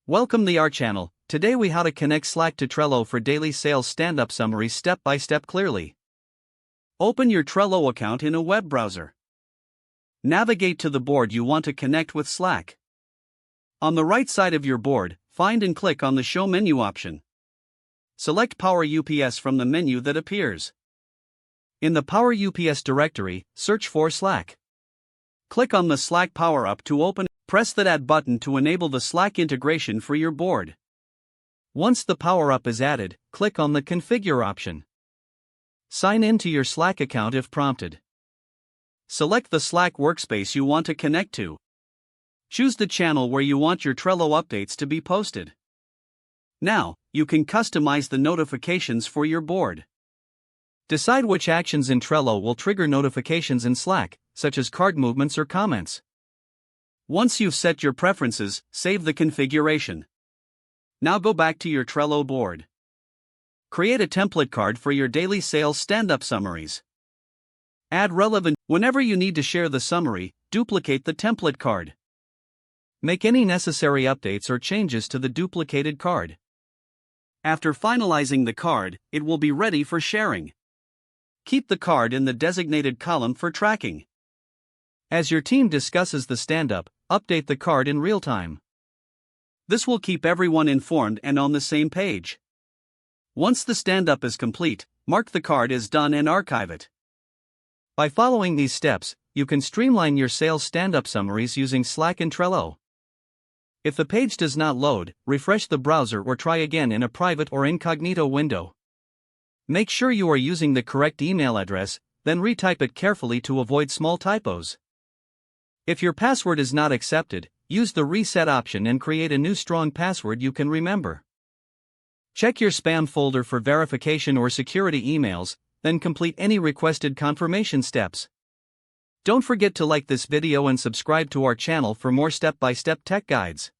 Welcome to our channel. Today we how to connect Slack to Trello for daily sales stand-up summaries step by step clearly. Open your Trello account in a web browser. Navigate to the board you want to connect with Slack. On the right side of your board, find and click on the Show menu option. Select Power UPS from the menu that appears. In the Power UPS directory, search for Slack. Click on the Slack Power-Up to open. Press the Add button to enable the Slack integration for your board. Once the power-up is added, click on the Configure option. Sign in to your Slack account if prompted. Select the Slack workspace you want to connect to. Choose the channel where you want your Trello updates to be posted. Now, you can customize the notifications for your board. Decide which actions in Trello will trigger notifications in Slack, such as card movements or comments. Once you've set your preferences, save the configuration. Now go back to your Trello board. Create a template card for your daily sales stand-up summaries. Add relevant. Whenever you need to share the summary, duplicate the template card. Make any necessary updates or changes to the duplicated card. After finalizing the card, it will be ready for sharing. Keep the card in the designated column for tracking. As your team discusses the stand-up, update the card in real time. This will keep everyone informed and on the same page. Once the stand-up is complete, mark the card as done and archive it. By following these steps, you can streamline your sales stand-up summaries using Slack and Trello. If the page does not load, refresh the browser or try again in a private or incognito window. Make sure you are using the correct email address, then retype it carefully to avoid small typos. If your password is not accepted, use the reset option and create a new strong password you can remember. Check your spam folder for verification or security emails, then complete any requested confirmation steps. Don't forget to like this video and subscribe to our channel for more step-by-step tech guides.